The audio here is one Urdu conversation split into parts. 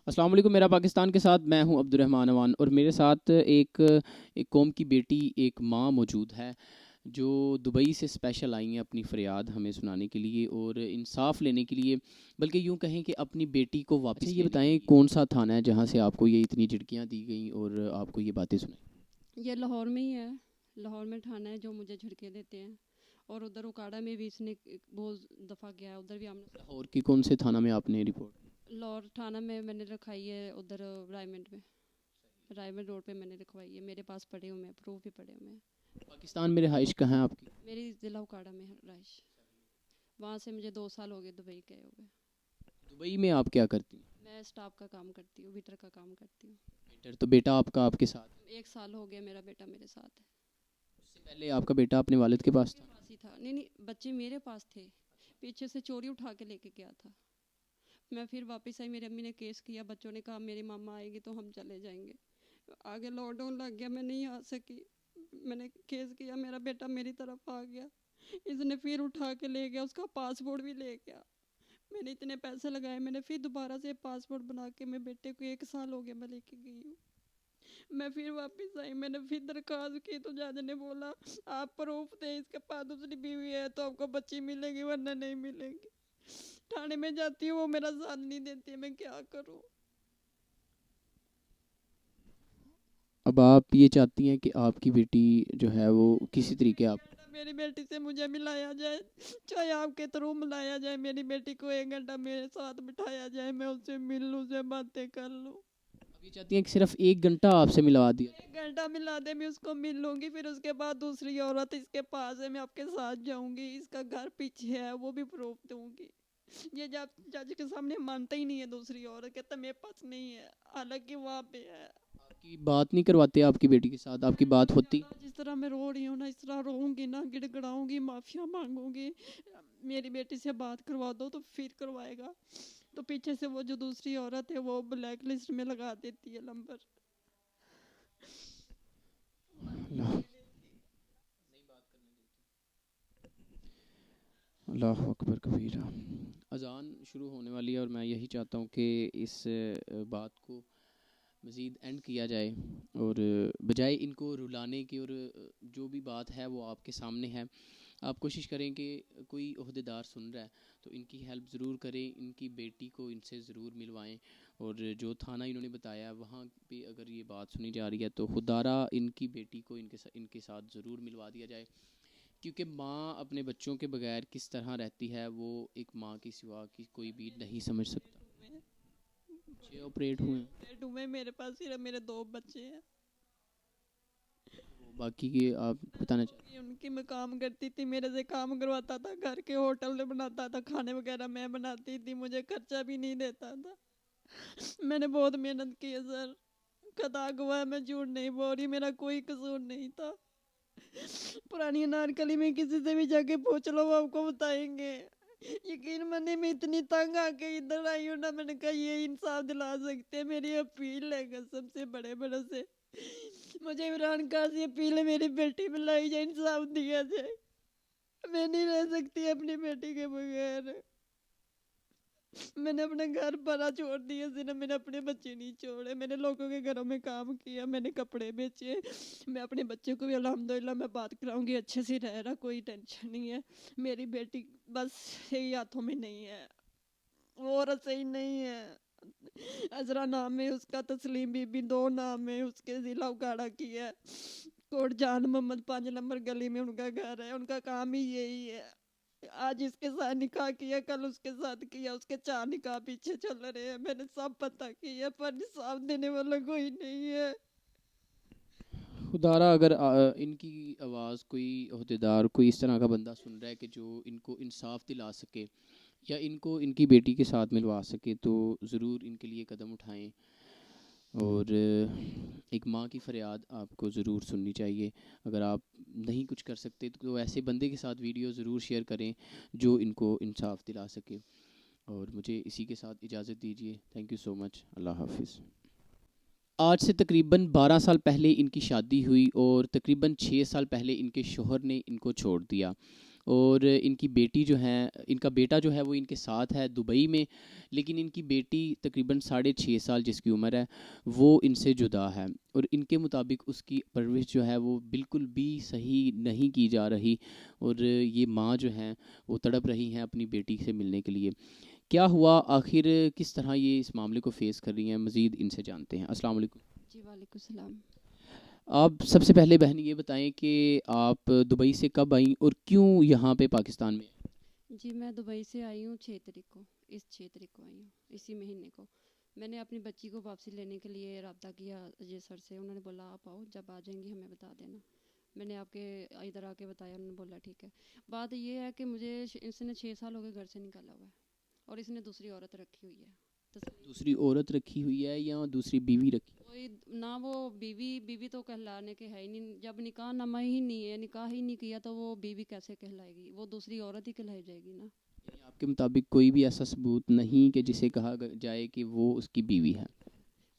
السلام علیکم، میرا پاکستان کے ساتھ میں ہوں عبد الرحمن اوان، اور میرے ساتھ ایک قوم کی بیٹی، ایک ماں موجود ہے جو دبئی سے اسپیشل آئی ہیں اپنی فریاد ہمیں سنانے کے لیے اور انصاف لینے کے لیے، بلکہ یوں کہیں کہ اپنی بیٹی کو واپس یہ بتائیں کون سا تھانہ ہے جہاں سے آپ کو یہ اتنی جھڑکیاں دی گئیں اور آپ کو یہ باتیں سنائی؟ یہ لاہور میں ہی ہے، لاہور میں تھانہ ہے جو مجھے جھڑکے دیتے ہیں، اور ادھر اکاڑا میں بھی اس نے بہت دفعہ کیا ہے، ادھر بھی ہم نے لاہور کی کون سے تھانہ میں آپ نے رپورٹ؟ لاہور تھانہ میں نے رکھائی ہے، ادھر رائمنڈ میں، رائمنڈ روڈ پہ میں نے رکھوائی ہے، میرے پاس پڑے ہوئے ہیں، پروف بھی پڑے ہوئے ہیں۔ پاکستان میں رہائش کہاں ہے آپ کی؟ میری ضلع اکاڑا میں ہے رہائش، وہاں سے مجھے 2 سال ہو گئے دبئی گئے ہوئے۔ دبئی میں آپ کیا کرتی ہیں؟ میں اسٹاف کا کام کرتی ہوں، ویٹر کا کام کرتی ہوں۔ بیٹر تو بیٹا آپ کا آپ کے ساتھ؟ 1 سال ہو گیا میرا بیٹا میرے ساتھ ہے۔ اس سے پہلے آپ کا بیٹا اپنے والد کے پاس تھا؟ پاس ہی تھا، نہیں بچے میرے پاس تھے، پیچھے سے چوری اٹھا کے لے کے گیا تھا۔ میں پھر واپس آئی، میری امی نے کیس کیا، بچوں نے کہا میری ماما آئے گی تو ہم چلے جائیں گے۔ آگے لاک ڈاؤن لگ گیا، میں نہیں آ سکی، میں نے کیس کیا، میرا بیٹا میری طرف آ گیا، اس نے پھر اٹھا کے لے گیا، اس کا پاسپورٹ بھی لے گیا۔ میں نے اتنے پیسے لگائے، میں نے پھر دوبارہ سے پاسپورٹ بنا کے میں بیٹے کو 1 سال ہو گیا میں لے کے گئی ہوں۔ میں پھر واپس آئی، میں نے پھر درخواست کی تو جج نے بولا آپ پروف دیں، اس کے پاس دوسری بیوی ہے تو آپ کو بچی ملے گی ورنہ نہیں ملے گی۔ تھانے میں جاتی ہوں، وہ میرا ساتھ نہیں دیتی، میں کیا کروں؟ اب آپ یہ چاہتی ہیں کہ آپ کی بیٹی جو ہے وہ کسی طریقے آپ میری بیٹی سے مجھے ملایا جائے، چاہے آپ کے تھرو ملایا جائے، میری بیٹی کو 1 گھنٹہ میرے ساتھ بٹھایا جائے، میں اس سے مل لوں، سے باتیں کر لوں۔ اب یہ چاہتی ہیں کہ صرف 1 گھنٹہ آپ سے ملوا دیا جائے؟ 1 گھنٹہ ملا دے، میں اس کو مل لوں گی، پھر اس کے بعد دوسری عورت اس کے پاس ہے، میں آپ کے ساتھ جاؤں گی، اس کا گھر پیچھے ہے، وہ بھی پروف دوں گی۔ یہ جج کے سامنے مانتا ہی نہیں ہے، دوسری عورت کہتا میرے پاس نہیں ہے، حالانکہ وہاں پہ ہے۔ آپ کی بات نہیں کرواتے آپ کی بیٹی کے ساتھ؟ آپ کی بات ہوتی؟ جس طرح میں رو رہی ہوں نا، اس طرح روؤں گی نا، گڑ گڑاؤں گی، معافیا مانگوں گی، میری بیٹی سے بات کروا دو تو پھر کروائے گا، تو پیچھے سے وہ جو دوسری عورت ہے وہ بلیک لسٹ میں لگا دیتی ہے نمبر۔ اللہ اکبر کبیرہ۔ اذان شروع ہونے والی ہے اور میں یہی چاہتا ہوں کہ اس بات کو مزید اینڈ کیا جائے، اور بجائے ان کو رلانے کی، اور جو بھی بات ہے وہ آپ کے سامنے ہے، آپ کوشش کریں کہ کوئی عہدیدار سن رہا ہے تو ان کی ہیلپ ضرور کریں، ان کی بیٹی کو ان سے ضرور ملوائیں، اور جو تھانہ انہوں نے بتایا وہاں پہ اگر یہ بات سنی جا رہی ہے تو خدارہ ان کی بیٹی کو ان کے ساتھ ضرور ملوا دیا جائے، کیونکہ ماں اپنے بچوں کے بغیر کس طرح رہتی ہے وہ ایک ماں کی سوا کی کوئی بھی نہیں سمجھ سکتا۔ بچے آپریٹ ہوئے، میرے پاس صرف میرے 2 بچے ہیں، باقی کی آپ بتانا چاہتے ان کی میں کام کرتی تھی، میرے سے کام کرواتا تھا، گھر کے ہوٹل میں بناتا تھا، کھانے وغیرہ میں بناتی تھی، مجھے خرچہ بھی نہیں دیتا تھا۔ میں نے بہت محنت کی ہے سر، خطا گواہ ہے، میں جھوٹ نہیں بول رہی، میرا کوئی قصور نہیں تھا۔ پرانی انارکلی میں کسی سے بھی جا کے پوچھ لو، وہ آپ کو بتائیں گے۔ یقین مانی میں اتنی تنگ آ کے ادھر آئی ہوں نا، میں نے کہا یہ انصاف دلا سکتے ہیں، میری اپیل ہے قسم سے بڑے بڑے سے، مجھے عمران خان سے اپیل ہے، میری بیٹی میں لائی جائے، انصاف دیا جائے، میں نہیں رہ سکتی اپنی بیٹی کے بغیر۔ میں نے اپنے گھر بھرا چھوڑ دیا، صرف میں نے اپنے بچے نہیں چھوڑے، میں نے لوگوں کے گھروں میں کام کیا، میں نے کپڑے بیچے، میں اپنے بچے کو بھی الحمدللہ میں بات کراؤں گی، اچھے سے رہ رہا، کوئی ٹینشن نہیں ہے۔ میری بیٹی بس صحیح ہاتھوں میں نہیں ہے، اور صحیح نہیں ہے۔ عذرا نام ہے اس کا، تسلیم بی بی 2 نام ہے اس کے، ضلع اکاڑا کی ہے، کوٹ جان محمد 5 نمبر گلی میں ان کا گھر ہے، ان کا کام ہی یہی ہے۔ آج اس کے ساتھ نکاح کیا، کل اس کے ساتھ کیا، اس کے 4 نکاح پیچھے چل رہے ہیں، میں نے سب پتہ کیا، پر انصاف دینے والا کوئی نہیں ہے۔ خدارہ اگر ان کی آواز کوئی عہدیدار، کوئی اس طرح کا بندہ سن رہا ہے کہ جو ان کو انصاف دلا سکے یا ان کو ان کی بیٹی کے ساتھ ملوا سکے تو ضرور ان کے لیے قدم اٹھائیں، اور ایک ماں کی فریاد آپ کو ضرور سننی چاہیے۔ اگر آپ نہیں کچھ کر سکتے تو ایسے بندے کے ساتھ ویڈیو ضرور شیئر کریں جو ان کو انصاف دلا سکے، اور مجھے اسی کے ساتھ اجازت دیجیے۔ تھینک یو سو مچ، اللہ حافظ۔ آج سے تقریباً 12 سال پہلے ان کی شادی ہوئی اور تقریباً 6 سال پہلے ان کے شوہر نے ان کو چھوڑ دیا، اور ان کی بیٹی جو ہے، ان کا بیٹا جو ہے وہ ان کے ساتھ ہے دبئی میں، لیکن ان کی بیٹی تقریباً 6.5 سال جس کی عمر ہے وہ ان سے جدا ہے، اور ان کے مطابق اس کی پرورش جو ہے وہ بالکل بھی صحیح نہیں کی جا رہی، اور یہ ماں جو ہیں وہ تڑپ رہی ہیں اپنی بیٹی سے ملنے کے لیے۔ کیا ہوا آخر، کس طرح یہ اس معاملے کو فیس کر رہی ہیں، مزید ان سے جانتے ہیں۔ السلام علیکم۔ جی وعلیکم السلام۔ آپ سب سے پہلے بہن یہ بتائیں کہ آپ دبئی سے کب آئیں اور کیوں یہاں پہ پاکستان میں؟ جی میں دبئی سے آئی ہوں 6 تاریخ کو، اس 6 تاریخ کو آئی ہوں، اسی مہینے کو۔ میں نے اپنی بچی کو واپسی لینے کے لیے رابطہ کیا اجے سر سے، انہوں نے بولا آپ آؤ، جب آ جائیں گی ہمیں بتا دینا۔ میں نے آپ کے ادھر آ کے بتایا، انہوں نے بولا ٹھیک ہے۔ بات یہ ہے کہ مجھے اس نے 6 سال ہو گئے گھر سے نکالا ہوا ہے، اور اس نے دوسری عورت رکھی ہوئی ہے۔ دوسری عورت رکھی ہوئی ہے یا دوسری بیوی رکھی؟ کوئی نہ وہ بیوی تو کہلانے کے ہے ہی نہیں، جب نکاح نامہ ہی نہیں ہے، نکاح ہی نہیں کیا تو وہ بیوی کیسے کہلائے گی؟ وہ دوسری عورت ہی کہلائی جائے گی نا۔ یعنی آپ کے مطابق کوئی بھی ایسا ثبوت نہیں کہ جسے کہا جائے کہ وہ اس کی بیوی ہے؟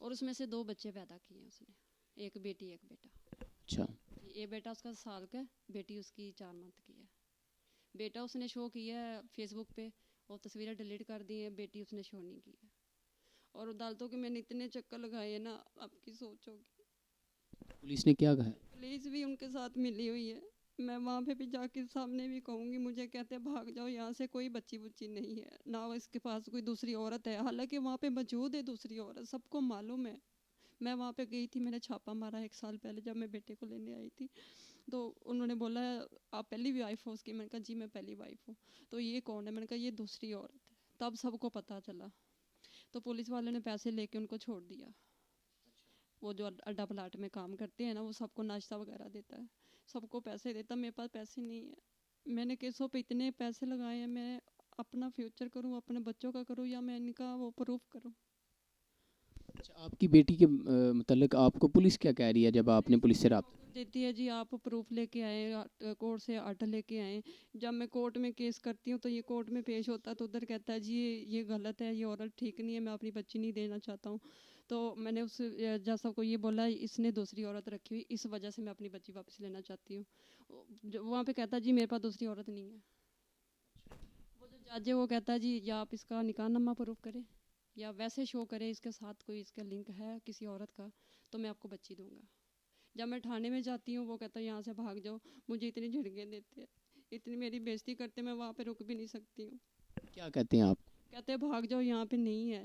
اور اس میں سے 2 بچے پیدا کیے ہیں اس نے، ایک بیٹی ایک بیٹا۔ اچھا، یہ بیٹا اس کا سال کا ہے، بیٹی اس کی 4 منتھ کی ہے۔ بیٹا اس نے شو کیا ہے فیس بک پہ، اور تصویریں ڈیلیٹ کر دی ہیں، بیٹی اس نے شو نہیں کی ہے۔ اور عدالتوں کے میں نے اتنے چکر لگائے ہیں نا، آپ کی سوچو گی۔ پولیس نے کیا کہا؟ پولیس بھی ان کے ساتھ ملی ہوئی ہے، میں وہاں پہ بھی جا کے سامنے بھی کہوں گی، مجھے کہتے ہیں بھاگ جاؤ یہاں سے، کوئی بچی بچی نہیں ہے، نہ اس کے پاس کوئی دوسری عورت ہے، حالانکہ وہاں پہ موجود ہے دوسری عورت، سب کو معلوم ہے۔ میں وہاں پہ گئی تھی، میں نے چھاپا مارا 1 سال پہلے جب میں بیٹے کو لینے آئی تھی، تو انہوں نے بولا آپ پہلی وائف ہو اس کی؟ میں نے کہا جی میں پہلی وائف ہوں۔ تو یہ کون ہے؟ میں نے کہا یہ دوسری عورت ہے۔ تب سب کو پتہ چلا، تو پولیس والے نے پیسے لے کے ان کو چھوڑ دیا۔ وہ جو اڈا پلاٹ میں کام کرتے ہیں نا، وہ سب کو ناشتہ وغیرہ دیتا ہے، سب کو پیسے دیتا، میرے پاس پیسے نہیں ہیں۔ میں نے کیسوں پہ اتنے پیسے لگائے ہیں، میں اپنا فیوچر کروں، اپنے بچوں کا کروں، یا میں ان کا وہ پروف کروں۔ اچھا، آپ کی بیٹی کے متعلق آپ کو پولیس کیا کہہ رہی ہے جب آپ نے پولیس سے رابطہ؟ دیتی ہے جی آپ پروف لے کے آئیں، کورٹ سے آرڈر لے کے آئیں۔ جب میں کورٹ میں کیس کرتی ہوں تو یہ کورٹ میں پیش ہوتا ہے تو ادھر کہتا ہے جی یہ غلط ہے، یہ عورت ٹھیک نہیں ہے، میں اپنی بچی نہیں دینا چاہتا ہوں۔ تو میں نے اس جج صاحب کو یہ بولا اس نے دوسری عورت رکھی ہوئی، اس وجہ سے میں اپنی بچی واپس لینا چاہتی ہوں۔ وہاں پہ کہتا ہے جی میرے پاس دوسری عورت نہیں ہے۔ وہ جو جج ہے وہ کہتا ہے جی یا آپ اس کا نکاح نامہ پروف کریں، یا ویسے شو کرے اس کے ساتھ کوئی اس کا لنک ہے کسی عورت کا، تو میں آپ کو بچی دوں گا۔ جب میں تھانے میں جاتی ہوں وہ کہتا ہے یہاں سے بھاگ جاؤ، مجھے اتنی جھڑکیں دیتے ہیں، اتنی میری بےزتی کرتے، میں وہاں پہ رک بھی نہیں سکتی ہوں۔ کیا کہتے ہیں آپ؟ کہتے ہیں بھاگ جاؤ، یہاں پہ نہیں ہے،